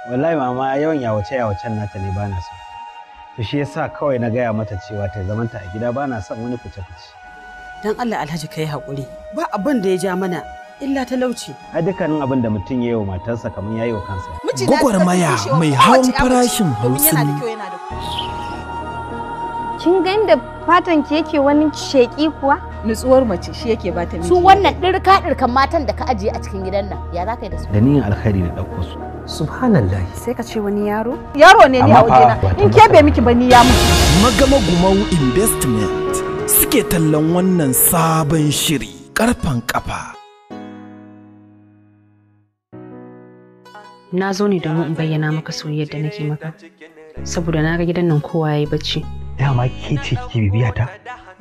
Wallahi mama yawan yawacen nata ne bana so. To shi yasa kawai na gaya mata cewa ta zamanta a gida bana son wani fice-fice. Dan Allah Alhaji kai haƙuri. Ba abin da ya ja mana illa talauci. A dukkanin abin da mutum ya yi wa matarsa kamar ya yi wa kansa. Gwagwarmaya mai hawan farashin Hausa. Kin ga inda fatan ki yake wani sheki kuwa? Nutsuwar mace shi yake bata miji. Su wannan ɗirkan matan da ka ajiye a cikin gidan nan ya za ka yi da su? Da niyyar alkhairi na ɗauko su. Subhanallah. Sai ka ce wani yaro? Yaro ne ni a wajena. In ke bai miki ba ni ya mutu. Magama Gumau Investment suke tallan wannan sabon shiri karfan kafa. Na zo ne domin in bayyana maka soyayyar da nake maka. Saboda na ga gidan nan kowa yayi bacci. Dama ke ce ki bibiya ta?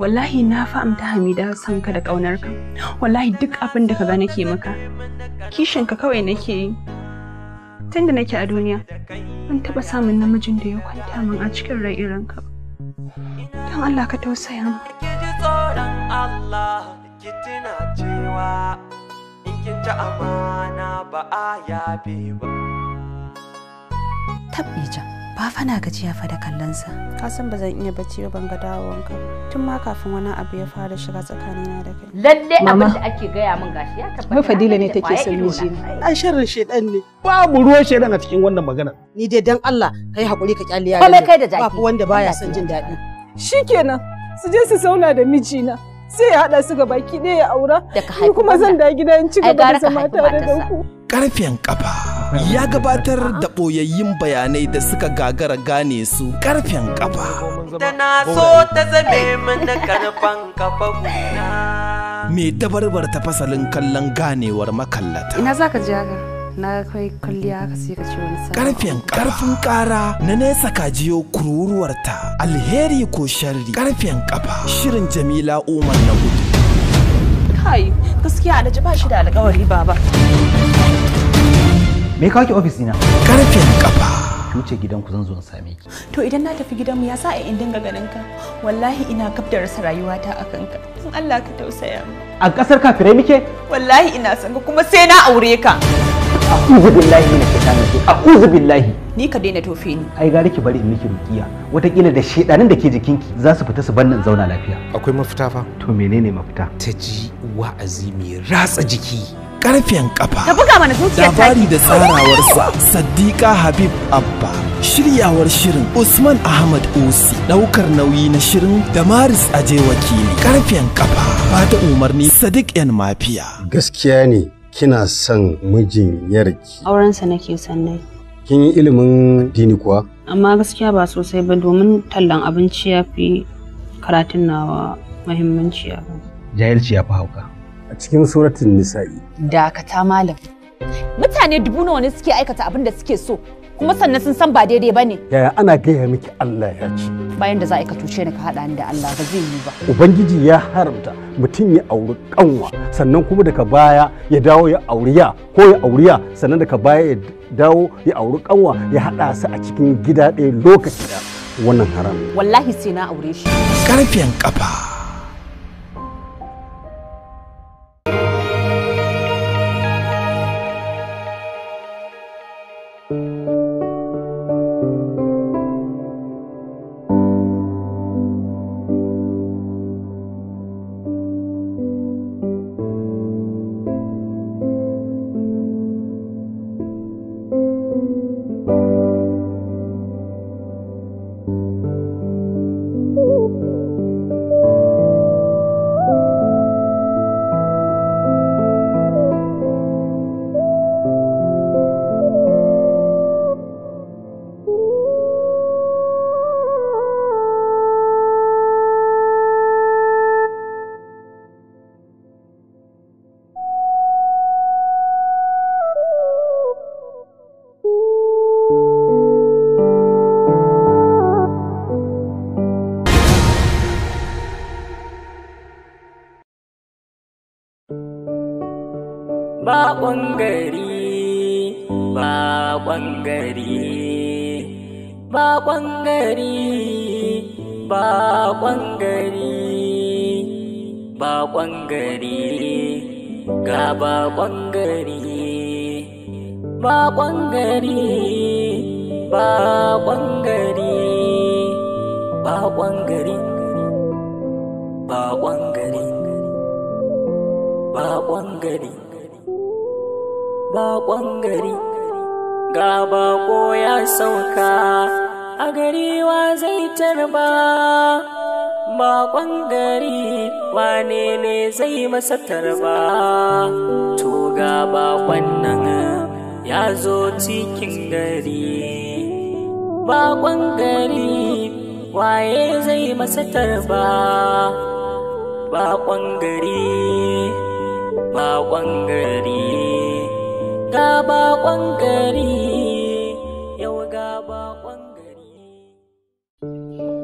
Wallahi na fahimta Hamida san ka da kaunar ka. Wallahi duk abin da ka ga nake maka. Kishin ka kawai nake yi. Tunda nake a duniya ban taba samun namijin da ya kwanta min a cikin rai irin ka. Dan Allah ka tausaya mu. Kiji tsoron Allah ki tuna cewa in kin ci amana ba a yabe ba. Tabbija, ba fa na gajiya fa da kallonsa. Ka san ba zan iya bacci ba ban ga dawowanka. Tun ma kafin wani abu ya fara shiga tsakanina da kai. Lalle abin da ake gaya min gashi ya tabbata. Wai Fadila ne take son miji ne. Ai sharrin shedan ne. Babu ruwan shedan a cikin wannan magana. Ni dai dan Allah kai hakuri ka kyale yaran. Komai kai da jaki. Babu wanda baya son jin daɗi. Shikenan su je su zauna da mijina. Sai ya haɗa su ga baki ɗaya ya aura. Ni kuma zan da gida in ci gaba da zama tare da ku. Karfen kafa ya gabatar da ɓoyayyun bayanai da suka gagara gane su. Karfen kafa. Da na so ta zame mana karfan kafa guna. Me dabarbar ta fasalin kallon ganewar makallata. Ina zaka je haka? Na kai kulliya haka sai ka ce wani karfen karfin kara na nesa kajiyo kururuwarta alheri ko sharri. Karfen kafa shirin Jamila Umar na gudu. Kai gaskiya Alhaji ba shi da alƙawari baba. Me kawo ki ofis dina? Karfen kafa. Ki wuce gidanku zan zo in same ki. To idan na tafi gidanmu ya sa in dinga ganin ka. Wallahi ina gab da rasa rayuwata akan ka. In Allah ka tausaya mu. A ƙasar kafirai muke? Wallahi ina son ka kuma sai na aure ka. A'udhu billahi minash shaitani rajim. A'udhu billahi. Ni ka daina tofe ni. Ai gari ki bari in miki rukiya. Wataƙila da shedanin da ke jikinki za su fita su bannin zauna lafiya. Akwai mafita fa? To menene mafita? Ta ji wa'azi mai ratsa jiki. Karfen kafa. Ka buga mana zuciyar ta. Labari da tsarawarsa Saddiqa Habib Abba. Shiryawar shirin Usman Ahmad Osi. Daukar nauyi na shirin Damaris Aje Wakili. Karfen kafa. Bada umarni Sadiq Yan Mafiya. Gaskiya ne kina son mijin yarki. Aurensa nake son nayi. Kin yi ilimin addini kuwa? Amma gaskiya ba sosai ba domin tallan abinci ya fi karatun nawa muhimmanci ya. Jahilci ya fi hauka. A cikin suratul Nisa'i. Dakata malam. Mutane dubu nawa ne suke aikata abin da suke so kuma sannan sun san ba daidai bane. Yaya ana gaya miki Allah ya ce. Bayan da za a ka tushe ni ka haɗa ni da Allah ba zai yi ba. Ubangiji ya haramta mutum ya auri kanwa sannan kuma daga baya ya dawo ya auriya ko ya auriya sannan daga baya ya dawo ya auri kanwa ya haɗa su a cikin gida ɗaya lokaci da wannan haram. Wallahi sai na aure shi. Karfen kafa. Bakon gari, bakon gari, bakon gari, bakon gari, bakon gari, ga bakon gari, Bakon gari, bakon gari, bakon gari, bakon gari, bakon gari, bakon gari. Ga bako ya sauka a gari wa zai tarba. Bakon gari wane ne zai masa tarba? To ga bakon nan ya zo cikin gari. Bakon gari waye zai masa tarba? Bakon gari, bakon gari, ga bakon gari, yau ga bakon gari.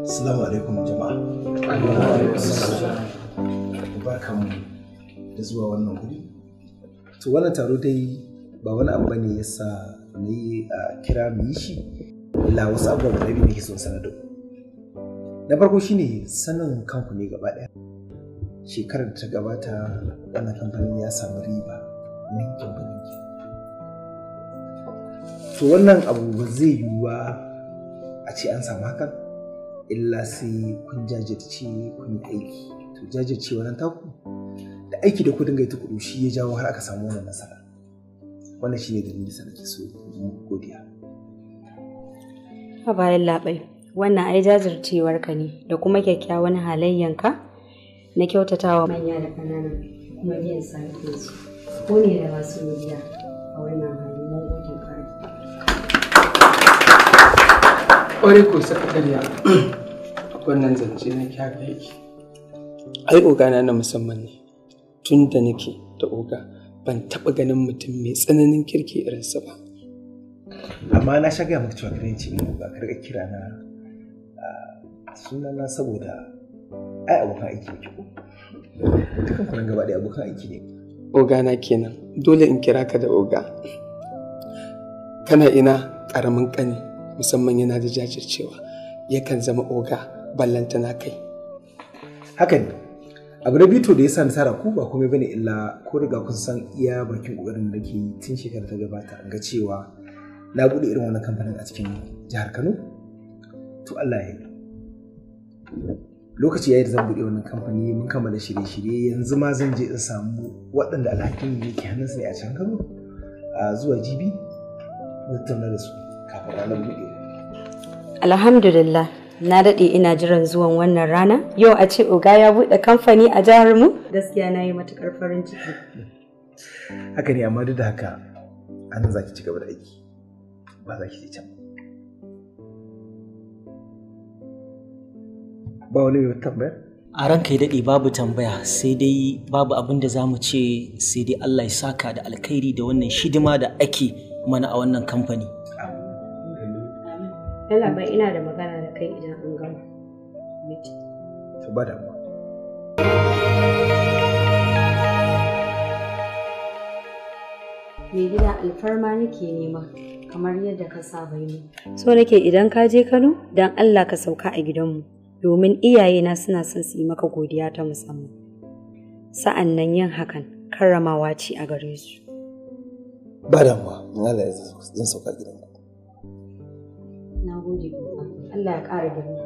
Assalamu alaikum jama'a. Barkanmu da zuwa wannan guri. To wannan taro dai ba wani abu bane yasa ni a kira mu yi shi, illa wasu abubuwan da nake son sanar da ku. Na farko shine sanin kanku ne gaba daya. Shekarar da ta gabata wannan kamfanin ya samu riba na kamfanin ki. To wannan abu ba zai yiwuwa a ce an samu hakan illa sai kun jajirce kun yi aiki. To jajirce wannan taku da aiki da ku dinga yi tukuru shi ya jawo har aka samu wannan nasara. Wannan shine dalilin da nake so mu godiya. Ha bayan labai, wannan ai jajircewar ka ne da kuma kyakkyawan halayyanka na kyautatawa manya da ƙanana kuma biyan sa su. Ko ne da masu godiya a wannan hali mun gode ka. Ƙwarai ko sakatariya wannan zance na kyaka yake. Ai ogana na musamman ne. Tun da nake da oga ban taɓa ganin mutum mai tsananin kirki irinsa ba. Amma na sha gaya maka cewa kare ce mu ba karka kira na sunana saboda ai abokan aiki ne ko. Dukan ku nan gaba da abokan aiki ne. Ogana kenan. Dole in kira ka da oga. Kana ina ƙaramin ƙani musamman yana da jajircewa yakan zama oga ballantana kai. Hakan abu na bito da ya sa nasara ku ba komai bane illa ko riga kun san iya bakin kokarin da nake yi tun shekarar ta gabata ga cewa na bude irin wannan kamfanin a cikin jihar Kano. To Allah ya yi lokaci yayin da zan bude wannan kamfani mun kammala shirye-shirye yanzu ma zan je in samu waɗanda alhakin ne ke hannunsu ne a can Kano zuwa jibi mu tattauna da su kafin ranar bude. Alhamdulillah na daɗe ina jiran zuwan wannan rana. Yau a ce oga ya buɗe kamfani a jihar mu. Gaskiya na yi matuƙar farin ciki. Haka ne amma duk da haka an za ki ci gaba da aiki ba za ki je can. Ba wani mai tambayar? A ranka ya daɗe babu tambaya sai dai babu abin da za mu ce sai dai Allah ya saka da alkhairi da wannan shidima da ake mana a wannan kamfani. Yalla bai ina da magana da kai idan an gama. To ba da mu. Me gida alfarma nake nema kamar yadda ka saba yi. So nake idan ka je Kano dan Allah ka sauka a gidanmu domin iyayena suna son su yi maka godiya ta musamman. Sa'an nan yin hakan karramawa ce a gare su. Ba da mu. Allah ya zan sauka gidanku. Na gode Allah ya ƙara gani.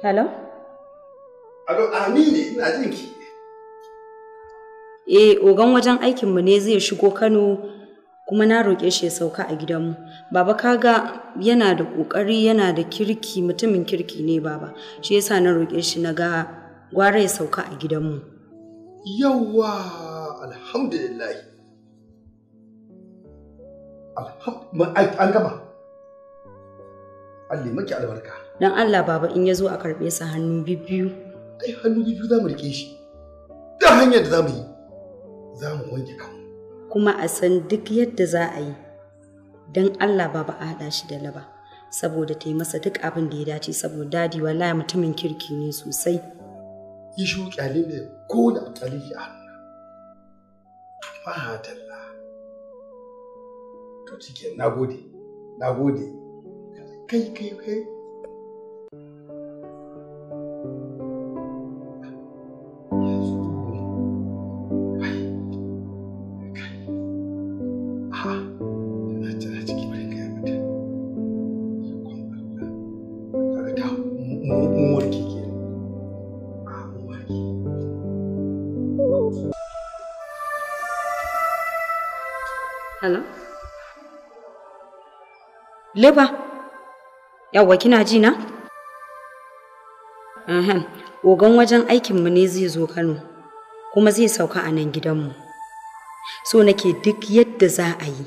Hello? Alo, Amine, ina jin ki. Ogan wajen aikinmu ne zai shigo Kano kuma na roƙe shi ya sauka a gidanmu. Baba kaga yana da ƙoƙari, yana da kirki, mutumin kirki ne baba. Shi yasa na roƙe shi na ga gwara ya sauka a gidanmu. Yawwa, alhamdulillah. An gama. Allah maki albarka. Dan Allah baba in ya zo a karɓe sa hannu bibbiyu. Ai hannu bibbiyu za mu rike shi. Da hanyar da za mu yi, za mu wanke kanmu, kuma a san duk yadda za a yi don Allah ba a haɗa shi da laba saboda ta yi masa duk abin da ya dace saboda dadi wallahi mutumin kirki ne sosai. Yi shi kyale ne ko da kyale ki a hannu. Mahadalla. To cike nagode. Kai. Hello? Leba? Yawwa kina ji na? Ogan wajen aikinmu ne zai zo Kano, kuma zai sauka a nan gidanmu. So nake duk yadda za a yi,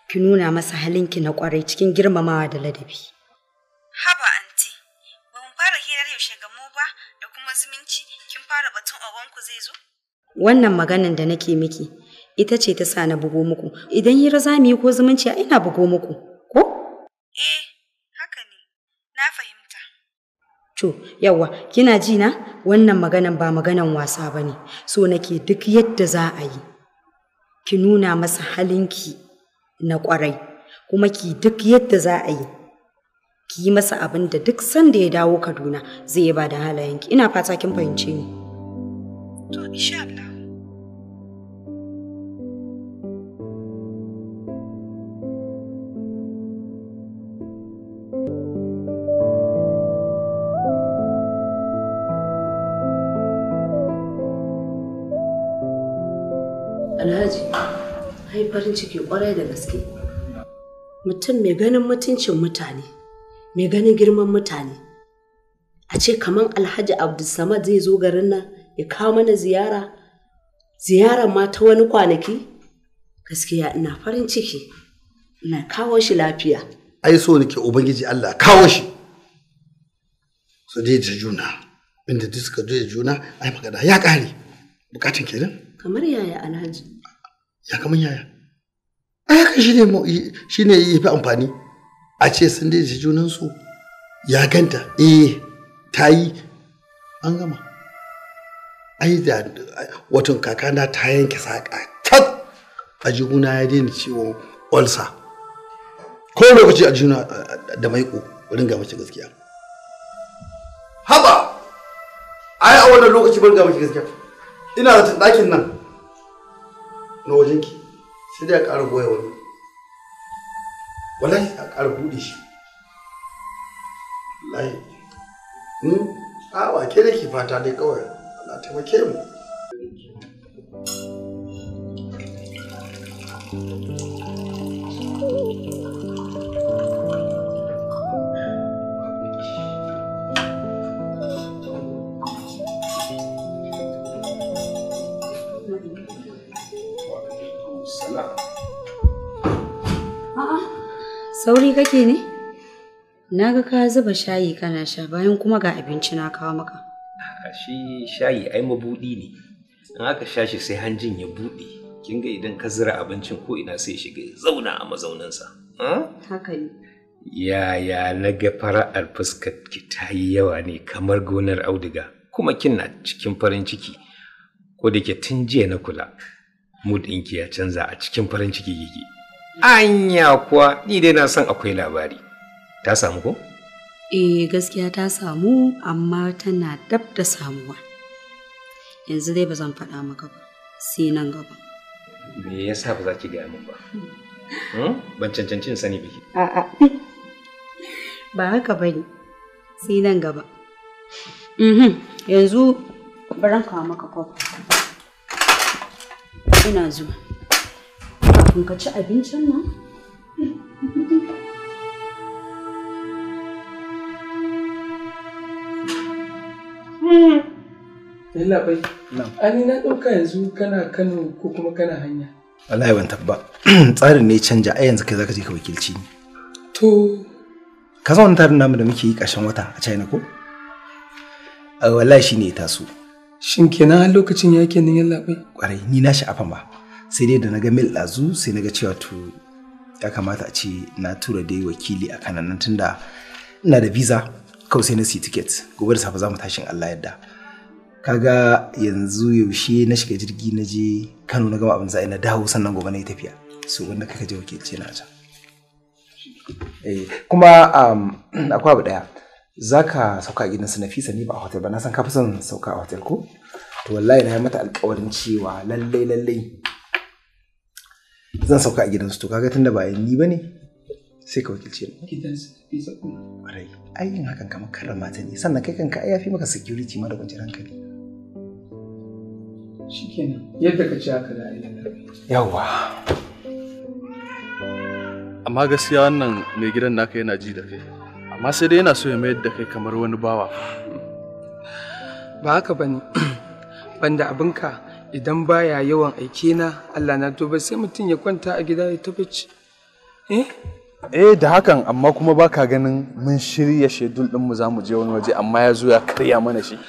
ki nuna masa halinki na kwarai cikin girmamawa da ladabi. Haba anti, ba mu fara hirar yaushe gamo ba da kuma zumunci kin fara batun ogonku zai zo? Wannan maganan da nake miki, ita ce ta sa na bugo muku. Idan hira za mu yi ko zumunci a ina bugo muku, ko? Haka ne, na fahimta. To, yawa, kina ji na? Wannan maganan ba maganan wasa ba ne. So nake duk yadda za a yi, ki nuna masa halinki na kwarai, kuma ki duk yadda za a yi, ki yi masa abin da duk sanda ya dawo Kaduna zai yi ba da halayenki. Ina fata kin fahimce ni. To, insha Allah. Alhaji, hai farin ciki kwarai da gaske. Mutum mai ganin mutuncin mutane, mai ganin girman mutane. A ce kaman Alhaji Abdulsamad zai zo garin nan ya kawo mana ziyara. Ziyarar ma ta wani kwanaki? Gaskiya ina farin ciki. Ina kawo shi lafiya. Ai so nake Ubangiji Allah kawo shi. Su dai da juna. Inda duk suka da juna, ai magana ya kare. Bukatun kenan? Kamar yaya Alhaji? Ya kamar yaya? Ai haka shine yi fi amfani. A ce sun dai da junansu. Ya ganta, ta yi an gama. Ai da watan kakana ta yanke saƙa tat a jiguna ya daina ciwon olsa. Ko lokaci a juna da maiko ringa mace gaskiya. Haba! Ai a wannan lokaci ban ga mace gaskiya. Ina da ɗakin nan na wajenki sai dai a ƙara goya wani. Wallahi a ƙara buɗe shi. Wallahi. A ba ke da ke fata dai kawai. Allah taimake mu. Sauri kake ne? Na ga ka zuba shayi kana sha bayan kuma ga abinci na kawo maka. Shi shayi ai mabuɗi ne. In aka sha shi sai hanjin ya buɗe. Kin ga idan ka zira abincin ko ina sai shiga ya zauna a mazauninsa. Haka ne. Yaya na ga fara'ar fuskar ki ta yi yawa ne kamar gonar auduga. Kuma kina cikin farin ciki. Ko da ke tun jiya na kula. Mood ɗinki ya canza a cikin farin ciki kike. Anya kuwa ni dai na san akwai labari. Ta samu ko? Gaskiya ta samu amma tana dab da samuwa. Yanzu dai ba zan faɗa maka ba, sai nan gaba. Me yasa ba za ki gaya min ba? Ban cancancin sani biki. A'a. Ba haka bane. Sai nan gaba. Yanzu baran kawo maka kofi. Ina zuwa. Kafin ka ci abincin nan? Yalla bai. Ani na ɗauka yanzu kana Kano ko kuma kana hanya. Wallahi ban tabba. Tsarin ne canja ai yanzu kai zaka je ka wakilci ni. To ka san wannan tarin namu da muke yi ƙarshen wata a China ko? Wallahi shine ya taso. Shin kenan har lokacin yake nan yalla bai? Kwarai ni na sha'afa ma. sai dai da na ga mail ɗazu sai na ga cewa to ya kamata a ce na tura dai wakili a kanan nan tunda ina da visa kawai sai na siyi ticket gobe da safe za mu tashin Allah yadda kaga yanzu yaushe na shiga jirgi na je Kano na gama abin za na dawo sannan gobe na yi tafiya so wanda kaka je wakilce na can kuma akwai abu daya zaka sauka a gidan su Nafisa ne ba a hotel ba na san ka fi son sauka a hotel ko to wallahi na yi mata alƙawarin cewa lallai zan sauka a gidansu to kaga tunda ba ni bane sai ka wakilce ni gidansu Nafisa kuma ƙwarai ai yin hakan kamar karrama ta ne sannan kai kanka ai yafi maka security ma da kwanciyar hankali shikenan yadda ka ci haka da ayyana yawa amma gaskiya wannan mai gidan naka yana ji da kai amma sai dai yana so ya mayar da kai kamar wani bawa ba haka bane banda abinka idan baya yawan aike na Allah na tuba sai mutum ya kwanta a gida ya tabbaci da hakan amma kuma baka ganin mun shirya shedul din mu zamu je wani waje amma ya zo ya karya mana shi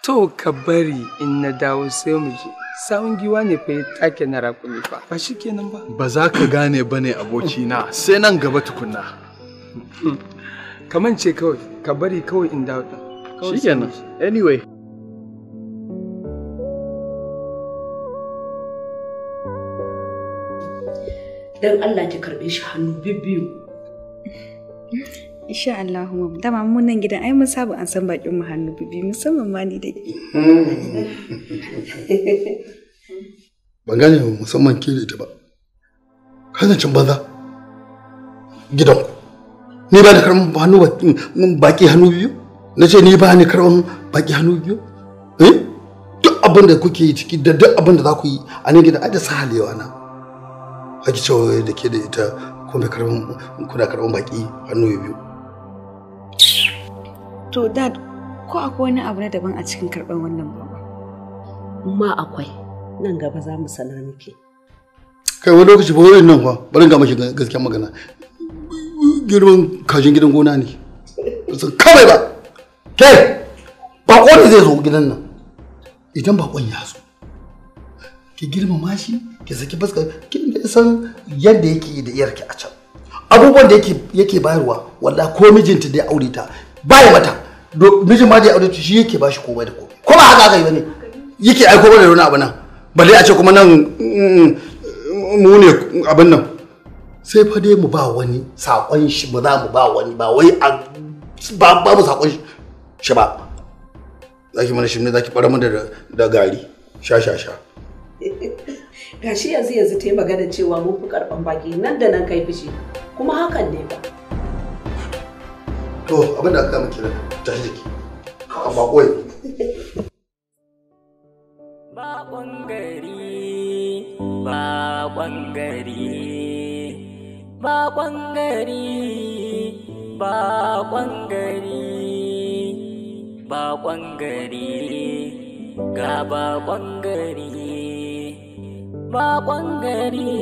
to ka bari in na dawo sai mu je sawun giwa ne fa ya take na rakumi fa ba shikenan ba ba za ka gane bane aboki na sai nan gaba tukunna kaman ce kawai ka bari kawai in dawo shikenan anyway dan Allah ki karbe shi hannu bibbiyu insha Allah dama mun nan gidan ai mun saba an san bakin mu hannu bibbiyu musamman ma ni da ke ban gane musamman ke da ita ba kazancin banza gidan ni ba da karban hannu baki hannu biyu na ce ni ba ni karban baki hannu biyu duk abin da kuke yi ciki da duk abin da za ku yi a nan gidan ai da sahalewa na ake cewa da ke da ita kuna karban baki hannu biyu. To dad ko akwai wani abu na daban a cikin karban wannan baba? Ma akwai nan gaba za mu sanar miki. Kai wani lokaci ba wurin nan fa bari ga maki gaskiyar magana. Girman kajin gidan gona ne. Kawai ba. Kai bako ne zai zo gidan nan. Idan bakon ya zo ki girmama shi ki saki fuska kin da san yadda yake da iyarki a can abubuwan da yake bayarwa wallahi ko mijinta da ya aure ta baya mata mijin ma da ya aure ta shi yake bashi komai da komai ko ba haka aka yi bane yake aiko mana da wani abu nan balle a ce kuma nan mu ne abin nan sai fa dai mu ba wani sakon shi ba za mu ba wani ba wai ba mu sakon shi ba zaki mana shi ne zaki fara mana da gari sha gashi yanzu ta yi magana cewa mun fi karban baki nan da nan kai fushi kuma hakan ne ba to abin da aka gama kira ta jiki amma koyi Bakon gari bakon gari bakon gari bakon gari bakon gari ga bakon gari bakon gari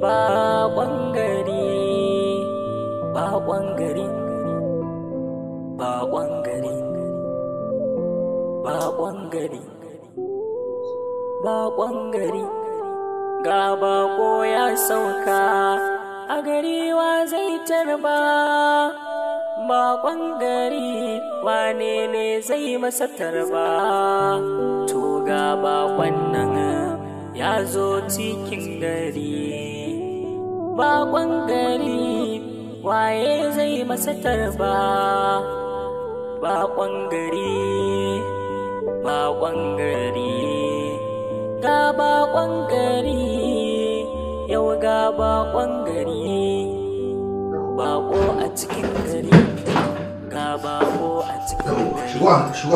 bakon gari bakon gari bakon gari bakon gari bakon gari ga bako ya sauka a gari wa zai tarba bakon gari wane ne zai masa tarba to ga bakon nan ya zo cikin gari bakon gari waye zai masa tarba bakon gari bakon gari ga bakon gari yau ga bakon gari bako a cikin gari ga bako a cikin gari shigo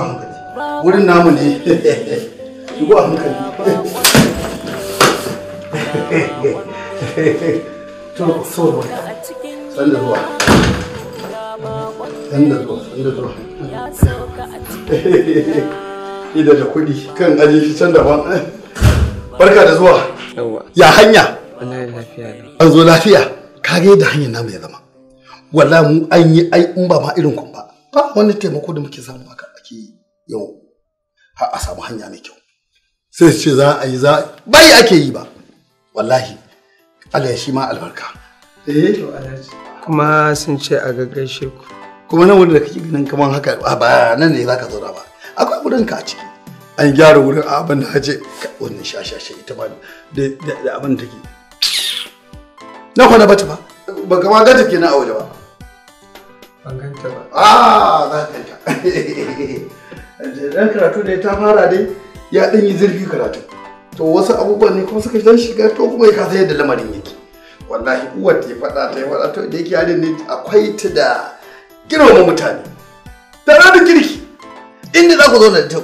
hankali wurin namu ne shigo hankali to so sanda zuwa ida da kudi kan aje shi can daban barka da zuwa ya hanya an zo lafiya kage yadda hanyar namu ya zama wallahi mu an yi ai in ba ma irin kun ba wani taimako da muke samu aka ake yau har a samu hanya mai kyau sai su ce za a yi bai ake yi ba wallahi Allah ya shi ma albarka. To Alhaji. Kuma sun ce a gaggaishe ku. Kuma nan wurin da kake ganin kaman haka ba nan ne zaka zauna ba. Akwai wurin ka a ciki. An gyara wurin abin da haje wannan shashashe ita ba da abin da take. Na kwana bata ba. Ba kama ga take na a waje ba. Ban ganta ba. Za ka ganta. Dan karatu da ta fara dai ya dan yi zurfi karatu. To wasu abubuwan ne kuma suka dan shiga to kuma ya kasa yadda lamarin yake. Wallahi uwar ta faɗa to da yake yarin ne akwai ta da girmama mutane. Da ranar kirki. Inda za ku zo da ta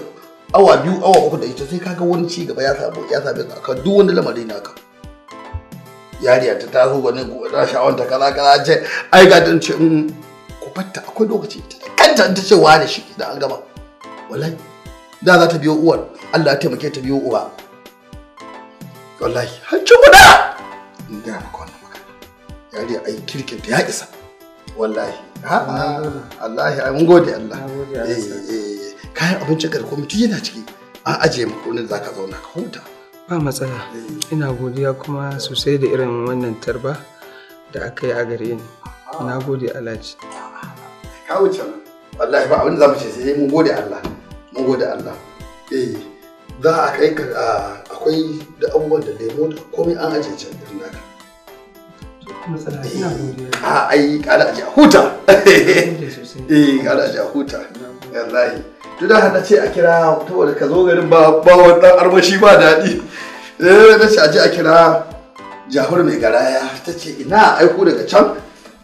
awa 2 awa 3 da ita sai kaga wani ci gaba ya same ka duk wani lamari naka. Yariya ta taso gwanin na sha'awanta kaza ce ai ga dan ce ku fatta akwai lokaci kanta ta ce wa da shi da an gama. Wallahi da za ta biyo uwar Allah ya taimake ta biyo uba. Wallahi har ci guda in ga maka wannan magana. Yariya ai kirkin ta ya isa. Wallahi wallahi ai mun gode Allah. Kayan abincin ka da komai yana ciki an ajiye maka wani za ka zauna ka huta. Ba matsala. Ina godiya kuma sosai da irin wannan tarba da aka yi a gare ni. Na gode Alhaji. Ka wuce wallahi ba abin da za mu ce sai mun gode Allah. Mun gode Allah. Za a kai ka akwai da abubuwan da lemo da komai an ajiye can irin naka. Matsala ina godiya. Ai kada aje a huta. Kada aje a huta. Wallahi. Tunda hada ce a kira saboda ka zo garin ba wannan armashi ba daɗi. Na ce a je a kira Jahur mai garaya ta ce ina aiko daga can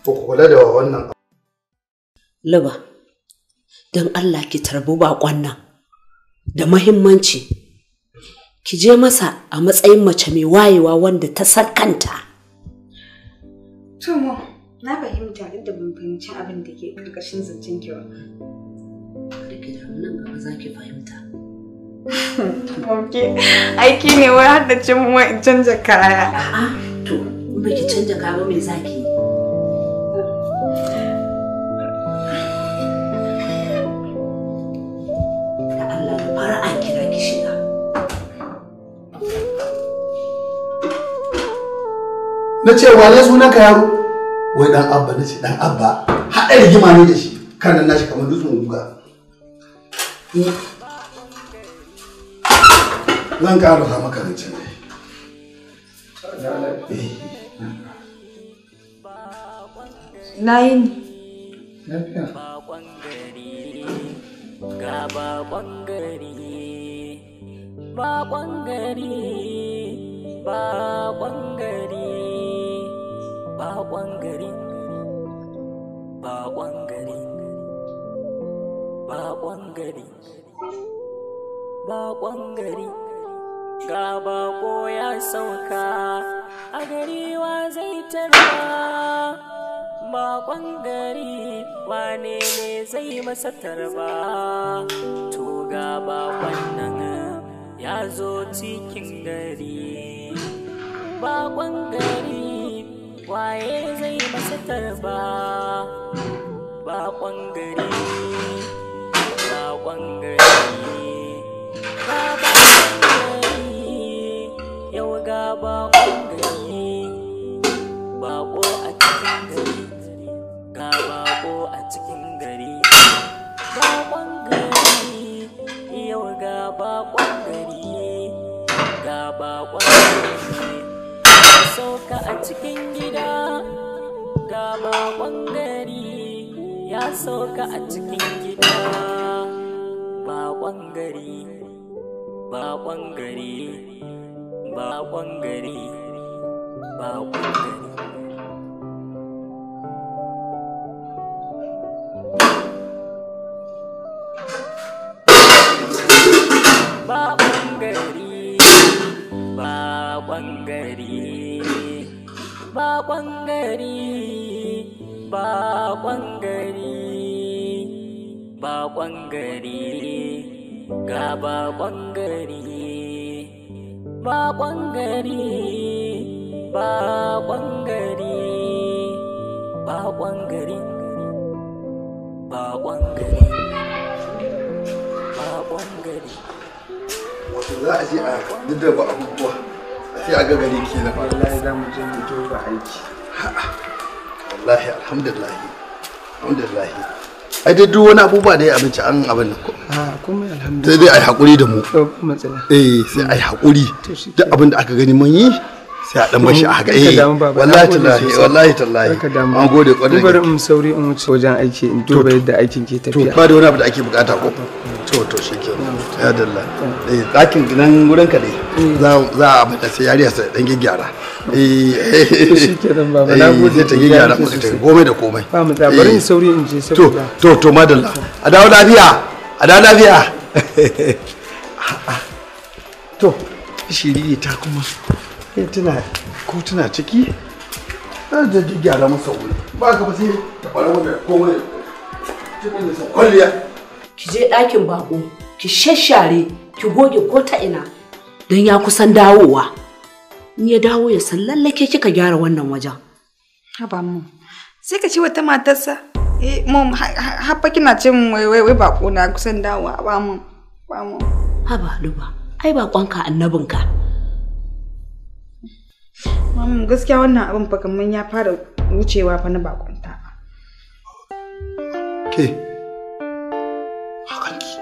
ko kula da wannan. Luba, don Allah ki tarbi baƙon nan da mahimmanci. Ki je masa a matsayin mace mai wayewa wanda ta san kanta. To mo, na fahimta duk da ban fahimci abin da ke karkashin zancen ki ba. Nan gaba za ki fahimta. Ok, aiki ne wai har da cin mu in canja kaya. To, in ba ki canja kaya ba me za ki yi? Da Allah da fara'a kira ki shiga. Na ce wane sunan ka yaro? Wai dan Abba na ce dan Abba haɗa rigima ne da shi kanan nashi kamar dutsen guga. Zan ƙara maka zancen ne. Na yi ne. Lafiya. Ga bakon gari, bakon gari, bakon gari, bakon gari, bakon gari, bakon gari. Bakon gari, ga bako ya sauka a gari wa zai tarba. Bakon gari, wane ne zai masa tarba? To ga bakon nan ya zo cikin gari. Bakon gari, waye zai masa tarba? Bakon gari, bakon gari. Yau ga bakon gari, bako a cikin gari, ga bako a cikin gari, bakon gari, yau ga bakon gari, ga bakon gari, sauka a cikin gida, ga bakon gari, ya sauka a cikin gida, bakon gari. Bakon gari, bakon gari, bakon gari. Bakon gari, bakon gari, bakon gari, bakon gari, bakon gari. Ga bakon gari, bakon gari, bakon gari, bakon gari, bakon gari, bakon gari. Wato za a je a daddaba abubuwa sai a ga gari kenan. Wallahi za mu je mu duba aiki. Wallahi alhamdulillah. Alhamdulillah. Ai dai duk wani abubuwa da ya abinci an abin nan ko. Kuma alhamdulillah. Sai dai ai hakuri da mu. Matsala. Sai ai hakuri. Duk abin da aka gani mun yi sai a dan bashi a haka. Wallahi tallahi. An gode kwarai. Bari in sauri in wuce wajen aiki in duba yadda aikin ke tafiya. To ba da wani abu da ake bukata ko. To shikenan. Ya dalla. Dakin gidan gurin ka dai. Za a bada sai yariya sai dan gyara. Shikenan baba na gode ta gyara maka ta komai da komai. Ba mu da bari in sauri in je saboda. To madalla. A dawo lafiya. A dawo lafiya. To shiri ta kuma tana ciki da gyara masa wuri ba ka ba sai ta fara wanda komai cikin da kwalliya. Ki je ɗakin bako ki shashare ki goge ko ta ina don ya kusan dawowa. In ya dawo ya san lallake kika gyara wannan wajen. Haba mu sai ka ci wata matarsa mom haffa kina ce mun wai bako na kusan dawowa ba mu. Haba Luba ai bakonka annabinka. Mamu gaskiya wannan abin fa kaman ya fara wucewa fa na bakonta. Ke hakan ki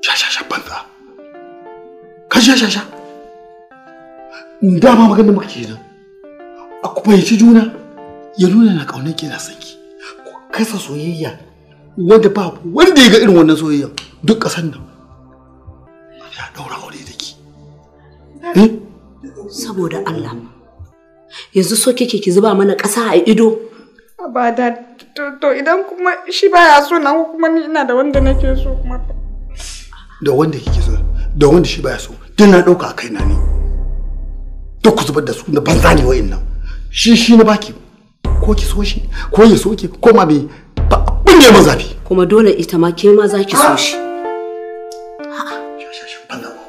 sha banza ka sha dama maganar muka kenan a ku fahimci juna ya nuna na kaunar ki na sanki ku kasa soyayya wanda ba wanda ya ga irin wannan soyayya duk kasan nan ya daura aure da ki saboda Allah yanzu so kike ki zuba mana ƙasa a ido ba da to idan kuma shi baya so na kuma ni ina da wanda nake so kuma da wanda kike so da wanda shi baya so din na dauka a kaina ne duk ku zubar da su da banza ne wa'annan shi na baki ko ki so shi ko ya so ki ko ma bai ba abin da ya mun zafi kuma dole ita ma ke ma za ki so shi banza ba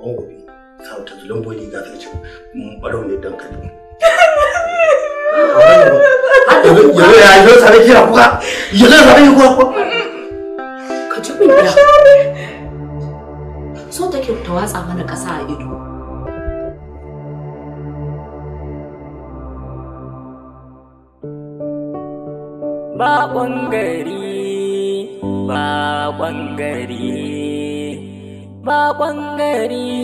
gobe sa ta zulumboyi ga ta ce mun barau ne dan kai ya zo tare kira kuka ya zo tare kuka ka ji min da so take ta watsa mana kasa a ido Bakon gari bakon gari bakon gari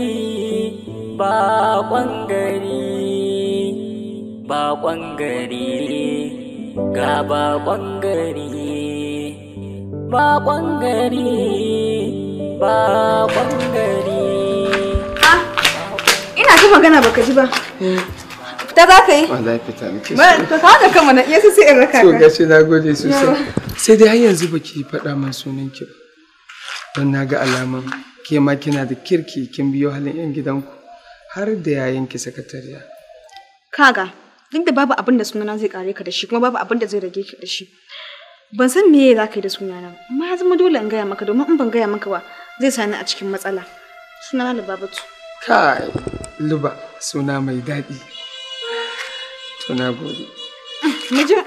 bakon gari bakon gari ga bakon gari bakon gari bakon gari. Ina ta magana baka ji ba. Fita za ka yi? Wallahi fita nake so. Ba to ka haka kama na iya sai in raka ka. So gashi na gode sosai. Sai dai har yanzu baki faɗa min sunan ki ba. Don na ga alaman ke ma kina da kirki kin biyo halin yan gidanku har da yayin ki sakatariya. Kaga duk da babu abin da sunana zai kare ka da shi kuma babu abin da zai rage ka da shi. Ban san meye za ka yi da sunana amma ya zama dole in gaya maka domin in ban gaya maka ba zai sani a cikin matsala. Sunana Lubabatu. Kai Luba suna mai daɗi. To na gode. Miji.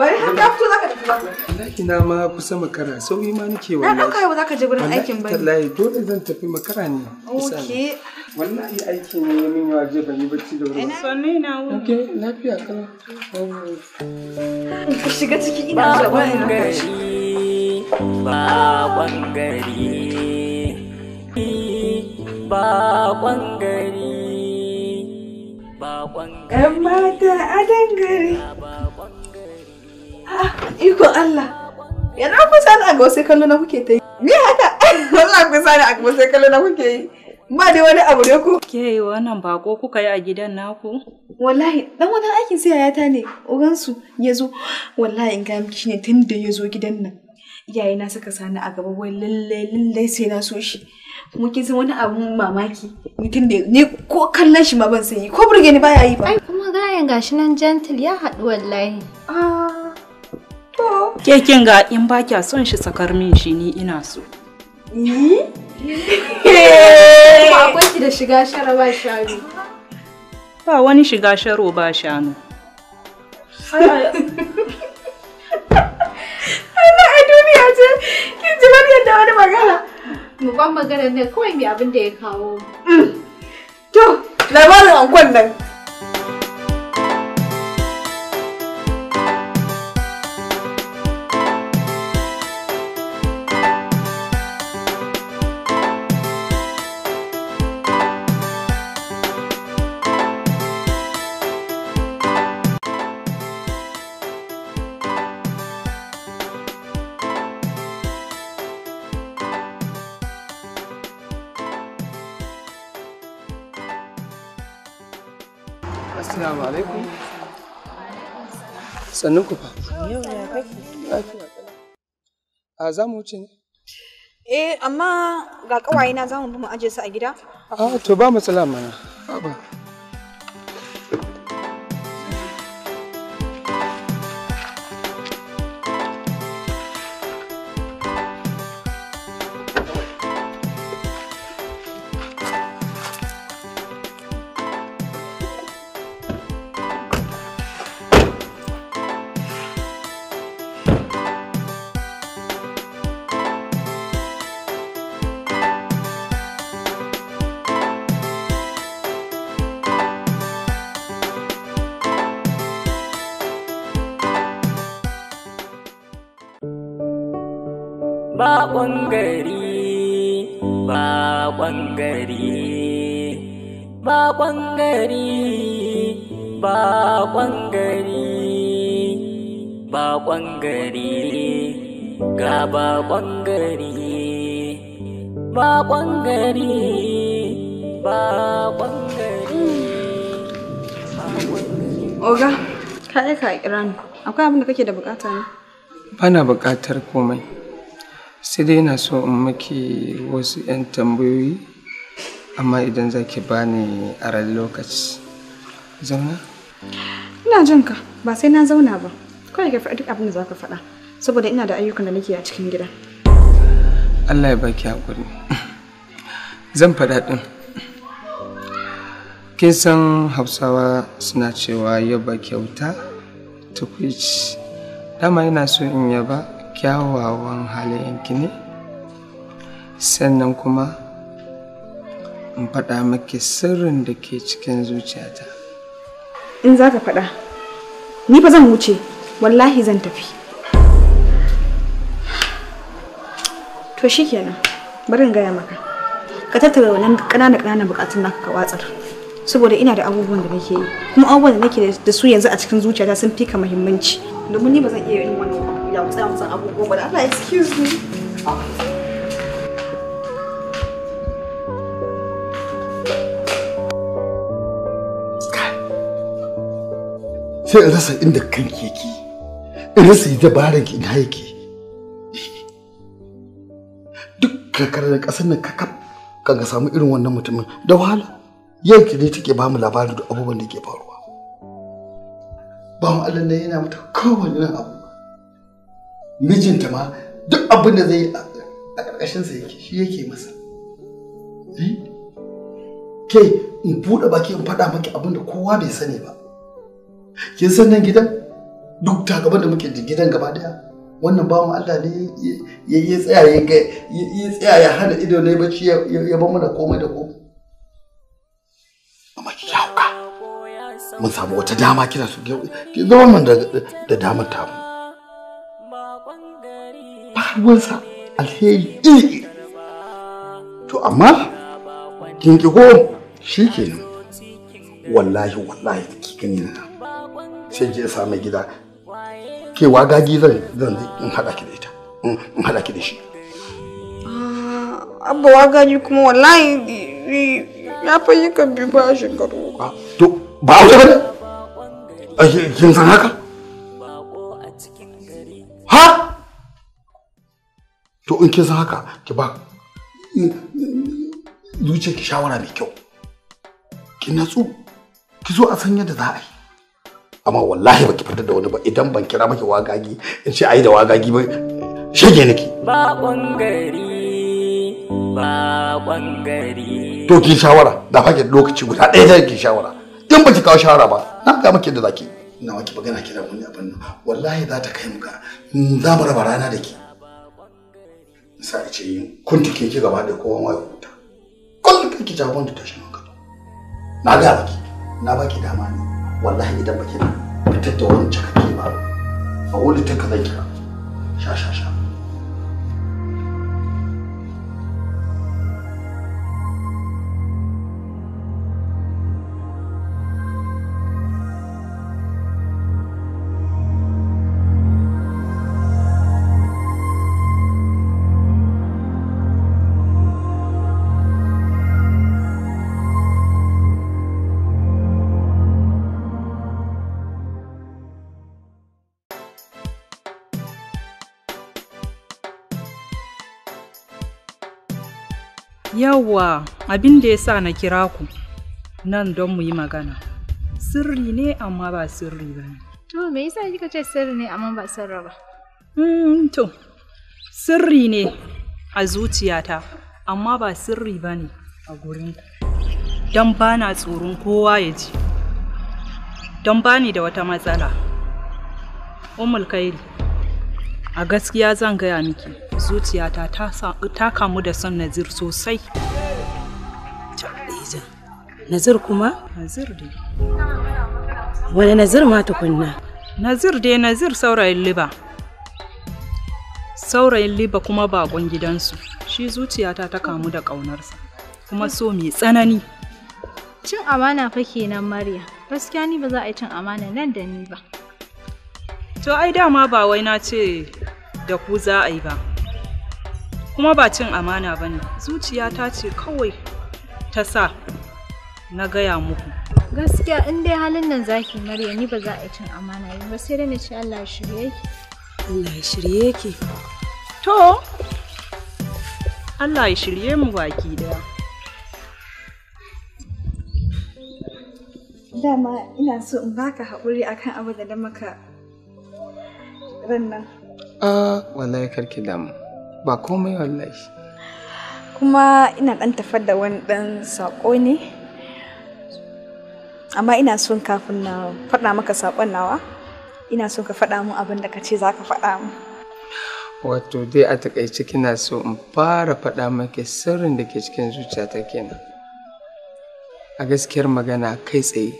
Bari har ka fito zaka tafi ba. Wallahi na ma kusa makara sauyi ma nake wallahi. Na dauka ba zaka je gurin aikin ba. Wallahi dole zan tafi makara ne. Okay. Wallahi aiki ne ya min yawa je ban yi bacci da wuri. Sannu na wuri. Okay, lafiya kala. Ka shiga ciki ina zuwa wannan gari. Bakon gari. Bakon gari. Bakon gari. Yan mata a dangare. Iko Allah. Yana kusa ni a ga wasu kallo na kuke ta yi. Ni haka. Wallahi kusa ni a ga wasu kallo na kuke yi. Ba dai wani abu ne ku. Ke wannan bako kuka yi a gidan naku? Wallahi dan wani aikin sai yayata ne. Ugansu ya zo. Wallahi in ga miki shine tun da ya zo gidan nan. Iyaye na suka sani a gaba wai lalle sai na so shi. Kuma kin san wani abun mamaki. Ni tun da ni ko kallon shi ma ban san yi ko burge ni baya yi ba. Ai kuma gayan gashi nan gentle ya haɗu wallahi. Ke kin ga in ba kya son shi sakar min shi ni ina so. Kuma akwai ki da shiga shara ba shanu. Ba wani shiga sharo ba shanu. Allah a duniya ce, kin ji Maryam da wani magana. Mu ban magana ne kawai mai abin da ya kawo. To, labarin ankon nan. Assalamu alaikum. Sannan ku fa. Yau ya kake? Lafiya. A za mu wuce ne? Amma ga ƙawayena za mu aje su a gida? To ba matsala mana. Ba. Bakon gari, bakon gari, bakon gari, bakon gari, bakon gari, ga bakon gari, bakon gari, bakon gari. Oga, ka kira ni. Akwai abin da kake da bukata ne? Bana bukatar komai. Sai dai ina so in maki wasu 'yan tambayoyi, amma idan za ki bani a ran lokaci. Zauna? Ina jin ka, ba sai na zauna ba. Kawai ka faɗi duk abin da za ka faɗa, saboda ina da ayyukan da nake a cikin gida. Allah ya baki haƙuri. Zan faɗa ɗin. Kin san Hausawa suna cewa yaba kyauta tukwici. Dama ina so in yaba kyawawan halayenki ne, sannan kuma in faɗa maki sirrin da ke cikin zuciyata. In za ka faɗa, ni fa zan wuce, wallahi zan tafi. To shi kenan, bari in gaya maka. Ka tattara wannan ƙananan buƙatun naka ka watsar. Saboda ina da abubuwan da nake yi, kuma abubuwan da nake da su yanzu a cikin zuciyata sun fi ka muhimmanci. Domin ni ba zan iya yin wannan ya musa abubuwa ba da Allah, excuse me. Sai in rasa inda kanki yake, in rasa dabaran ki ina yake. Duk kakar da ƙasar nan kakaf kan ga samu irin wannan mutumin da wahala. Yanki ne take ba mu labarin da abubuwan da ke faruwa. Ba mu Allah ne yana mata kowane irin abu. Mijinta ma duk abin da zai yi a ƙarƙashinsa yake, shi yake masa. Ke in buɗe baki in faɗa maki abin da kowa bai sani ba. Kin san nan gidan duk gaban da muke da gidan gaba daya, wannan bawan Allah ne ya tsaya ya hana ido ne bacci ya ba mana komai da komai. Amma ki hauka. Mun samu wata dama kina so ki zama man da damar tamu. Ruwansa alheri iri. To amma kin ki ko shi kenan. Wallahi ki gani na. Sai je sa mai gida. Ke wagagi zan in hada ki da ita. In hada ki da shi. Abba wagagi kuma wallahi ya fa yi kan bi ba shekaru. To ba aure ba ne? Kin san haka? Ha? To in kin san haka ki ba zuciyar ki shawara mai kyau. Ki natsu ki zo a san yadda za a yi. Amma wallahi baki fitar da wani ba idan ban kira maki wagagi in ce ai da wagagi ba shege nake. Bakon gari, Bakon gari. To ki shawara da fake lokaci guda ɗaya da ki shawara. In ba ki kawo shawara ba, na ga miki da zaki. Ina maki magana kira wani abin nan. Wallahi za ta kai mu ga za mu raba rana da ki. Sai ce kun tike ki gaba da kowa mai huta. Kullum kake jawon da tashin hankali. Na ga baki, na baki dama ne. Wallahi idan baki fitar da wani cikakke ba. A wani ta kaza kira. Sha. Yawwa, abin da ya sa na kira ku nan don mu yi magana. Sirri ne amma ba sirri ba ne. To, me yasa kika ce sirri ne amma ba sirri ba? To, sirri ne a zuciyata amma ba sirri ba ne a gurin ku. Don ba na tsoron kowa ya ji. Don ba ni da wata matsala. Ummul Kairi, a gaskiya zan gaya miki. Zuciyata ta kamu da son Nazir sosai. Nazir kuma? Nazir dai. Wani Nazir ma tukunna? Nazir saurayin Liba. Saurayin Liba kuma bakon gidansu. Shi zuciyata ta kamu da ƙaunarsa. Kuma so mai tsanani. Cin amana fa kenan Maryam. Gaskiya ni ba za a yi cin amana nan da ni ba. To ai dama ba wai na ce da ku za a yi ba. Kuma ba cin amana ba ne, zuciyata ce kawai ta sa na gaya muku. Gaskiya in dai halin nan zaki Maryam ni ba za a yi cin amana ba sai dai na ce Allah ya shirye ki. Allah ya shirye ki. To, Allah ya shirye mu baki daya. Dama ina so in baka haƙuri akan abu da maka ran nan. Wallahi karki damu. Ba komai wallahi. Kuma ina ɗan tafar da wani ɗan saƙo ne. Amma ina son kafin na faɗa maka saƙon nawa, ina son ka faɗa mun abin da ka ce za ka faɗa mu. Wato dai a taƙaice kina so in fara faɗa maki sirrin da ke cikin zuciyata kenan. A gaskiyar magana kai tsaye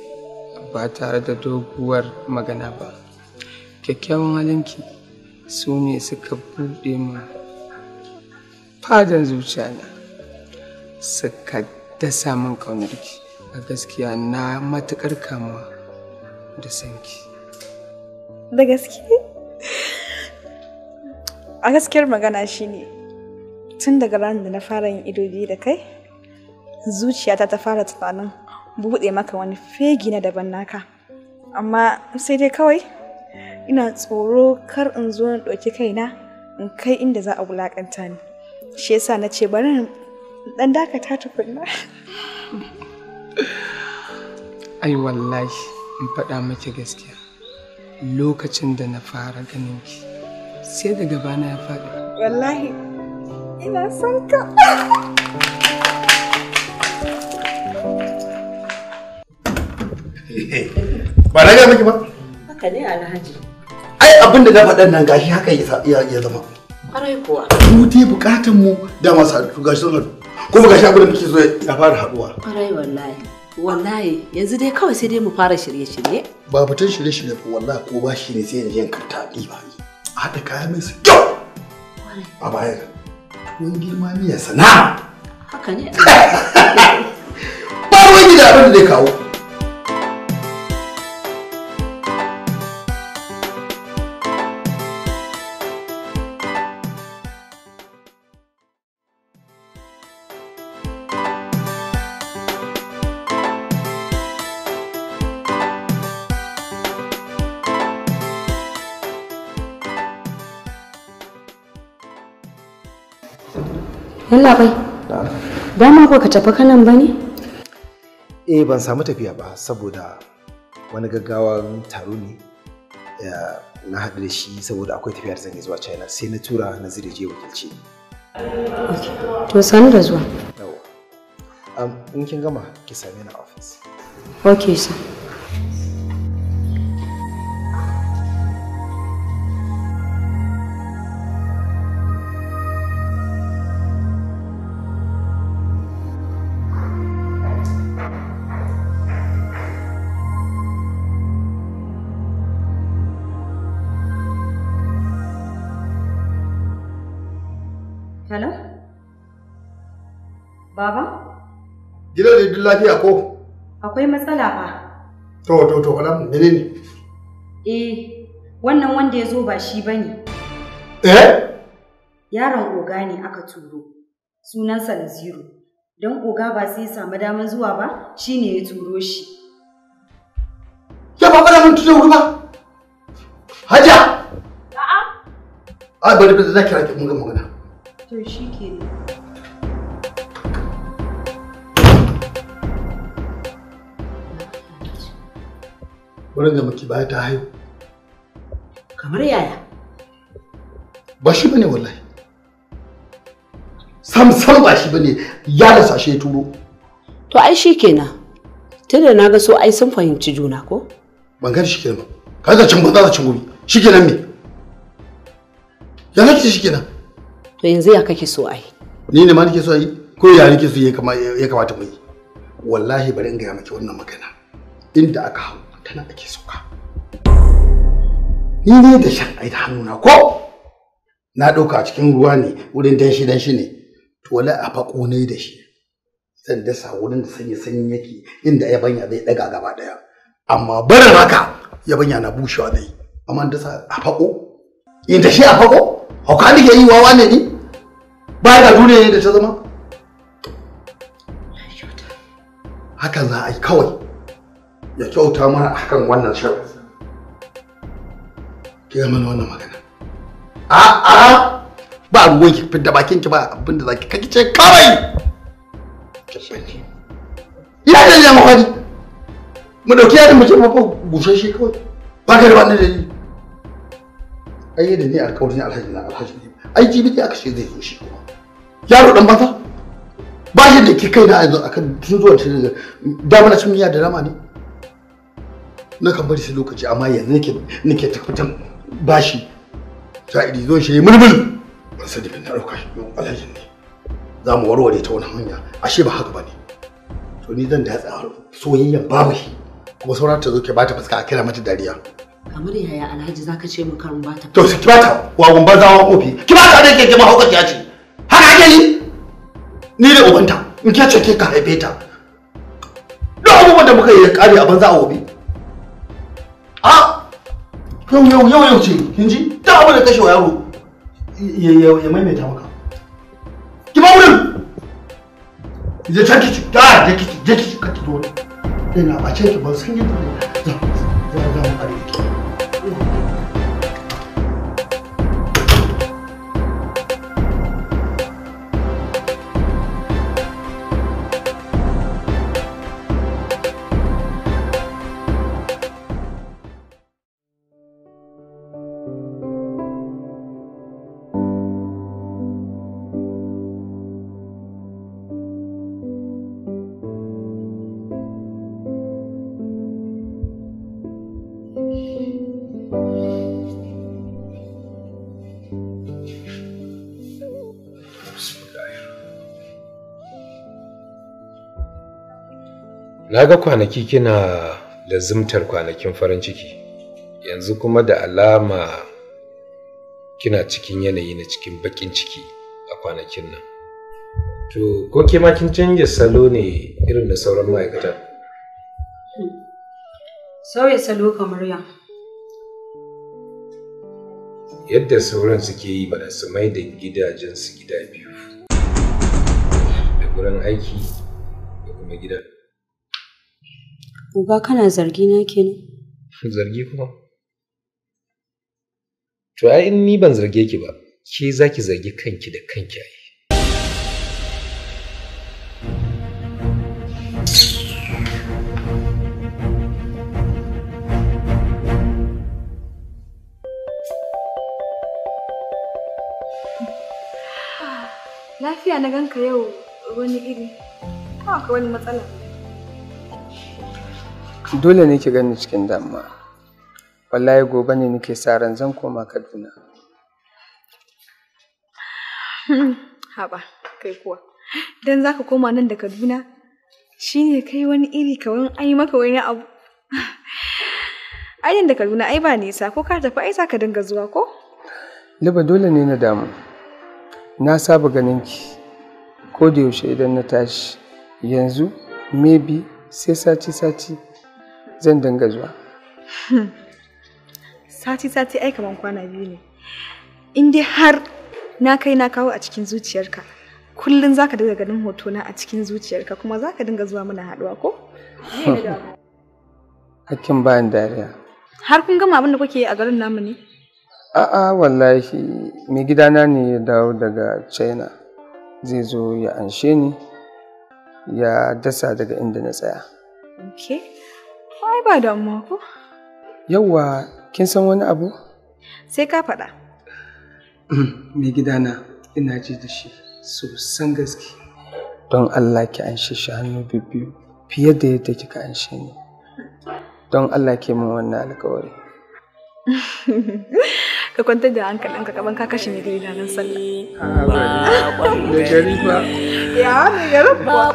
ba tare da doguwar magana ba. Kyakkyawan halinki su ne suka buɗe mu fadan zuciyana, suka dasa min ƙaunarki. A gaskiya na matuƙar kamuwa da sanki. Da gaske? A gaskiyar magana shine tun daga ranar da na fara yin ido biyu da kai, zuciyata ta fara tunanin buɗe maka wani fegi na daban naka. Amma sai dai kawai ina tsoro kar in zo na ɗauki kaina in kai inda za a wulaƙanta ni. Shi yasa na ce bari ɗan dakata tukunna. Ai wallahi in faɗa miki gaskiya, lokacin da na fara ganin ki sai da gabana ya faɗi. Wallahi ina son ka. Ba na ga miki ba? Haka ne Alhaji. Ai abin da na faɗan nan gashi haka ya zama. Ƙwarai kuwa. Mu dai buƙatan mu da masu haɗu gashi sun haɗu. Kuma gashi abin da muke so ya fara haɗuwa. Ƙwarai wallahi. Wallahi yanzu dai kawai sai dai mu fara shirye-shirye. Ba fitan shirye-shirye ko wallahi ko ba shi ne sai yanzu yankan taɗi ba. A haɗa kayan mai su kyau. A bayan. Wani girma miya sana'a. Haka ne. Ba wani da abin da zai kawo. Yalla bai. Dama ba ka tafi kanan ba ne? Ban samu tafiya ba saboda wani gaggawan taro ne na haɗu da shi saboda akwai tafiya da zan yi zuwa China sai na tura Nazir je wakilci. To sani da zuwa. In kin gama ki same ni a office. Okay, sir. Hello? Baba? Gidan da duk lafiya ko? Akwai matsala fa. To, faɗa menene? Wannan wanda ya zo ba shi bane. Yaron oga ne aka turo. Sunansa Naziru. Don oga ba sai ya samu damar zuwa ba, shine ya turo shi. Ya ba kada mun tuje wuri ba. Hajiya. A'a. Bari da zaki rake mun ga magana. To shikenan. Wurin da muke baya ta haihu. Kamar yaya? Ba shi bane wallahi. Sam ba shi bane, ya rasa shi ya turo. To ai shikenan. Tunda na ga so ai sun fahimci juna ko? Ban gani shikenan ba. Ka ga cin banza da cin gobe. Shikenan me? Ya nake shikenan. To yanzu ya kake so ai? Ni ne ma nake so ai? Ko ya nake so ya kamata mu yi? Wallahi bari in ga miki wannan magana. Inda aka hawo tana ake soka. Ni ne da shan ai da hannuna ko? Na dauka a cikin ruwa ne wurin danshi ne. To wallahi a fako ne da shi. Zan dasa wurin da sanyi yake inda yabanya zai daga gaba daya. Amma barin haka yabanya na bushewa dai. Amma dasa a fako? Inda shi a fako? Hauka nake yi wawa ne ni? Ba da duniya ne da ta zama? Hakan za a yi kawai. Ya kyauta mana akan wannan shirin. Ki ga mana wannan magana. A'a! Ba ruwan ki fidda bakin ki ba abin da zaki kake ce kawai. Ina da jama'a kwani. Mu dauki yadin mu ce fa bushe shi kawai. Ba ka da wannan dalili. Ai da ni alƙawarin alhaji ne. Ai jibi aka ce zai zo shi kuma. Yaro dan banza. Ba shi da ke kai na yanzu akan tun zuwa tun da mana cin miya da rama ne. Na kan bari sai lokaci amma yanzu nake tabbatar bashi. Sa'idi zo shi mulmul. Ban sani bin na dauka shi alhaji ne. Za mu warware ta wani hanya. Ashe ba haka bane. To ni zan da tsaro soyayyen babu shi. Kuma sauran ta zo ke bata fuska a kira mata dariya. Kamar yaya alhaji zaka ce mu karin bata. To ki bata wagon banza wa kofi. Ki bata da ke jama'a hukunci ya ce. Haka ake ni da ubanta in ke ce ke ka haife ta. Duk abubuwan da muka yi kare a banza a wobi. Yau ce kin ji? Ta abu da kashe wa yaro ya maimaita maka. Ki ba wurin. Je ta kici, je kici ka ki zo. Ina ba ce ki ban san yadda za mu kare ki. Na ga kwanaki kina lazimtar kwanakin farin ciki, yanzu kuma da alama kina cikin yanayi na cikin bakin ciki a kwanakin nan. To, ko ke ma kin canja salo ne irin na sauran ma'aikata? Sauya salo kamar ya. Yadda sauran suke yi ba su mai da gidajensu gida biyu, da gurin aiki da kuma gidan. Uba kana zargi na kenan? Zargi kuma? To ai in ni ban zarge ki ba, ke zaki zargi kanki da kanki ai. Lafiya na ganka yau wani iri. Ko akwai wani matsala? Dole ne ki gani cikin damuwa. Wallahi gobe ne nake sa ran zan koma Kaduna. Haba, kai kuwa. Dan zaka koma nan da Kaduna shine kai wani iri kawai ai maka wani abu. Ai da Kaduna ai ba nisa ko ka tafi ai zaka dinga zuwa ko? Liba dole ne na damu. Na saba ganin ki ko da yaushe idan na tashi. Yanzu maybe sai sati zan dinga zuwa. Sati ai kaman kwana biyu ne. In dai har na kai na kawo a cikin zuciyarka, kullum zaka dinga ganin hotona a cikin zuciyarka kuma zaka dinga zuwa muna haduwa ko? Hakkin bayan dariya. Har kun gama abin da kuke yi a garin namu ne? A'a wallahi mai gidana ne ya dawo daga China. Zai zo ya anshe ni ya dasa daga inda na tsaya. Okay. Ai ba damuwa ko? Yawwa, kin san wani abu? Sai ka faɗa. Mai gidana ina ji da shi sosan gaske. Don Allah ki anshe shi hannu biyu fiye da yadda kika anshe ni. Don Allah ke min wannan alƙawari. Ka kwantar da hankalinka kaman ka kashe mai gari ranar sallah. Da gari ba. Ya mai garin ba.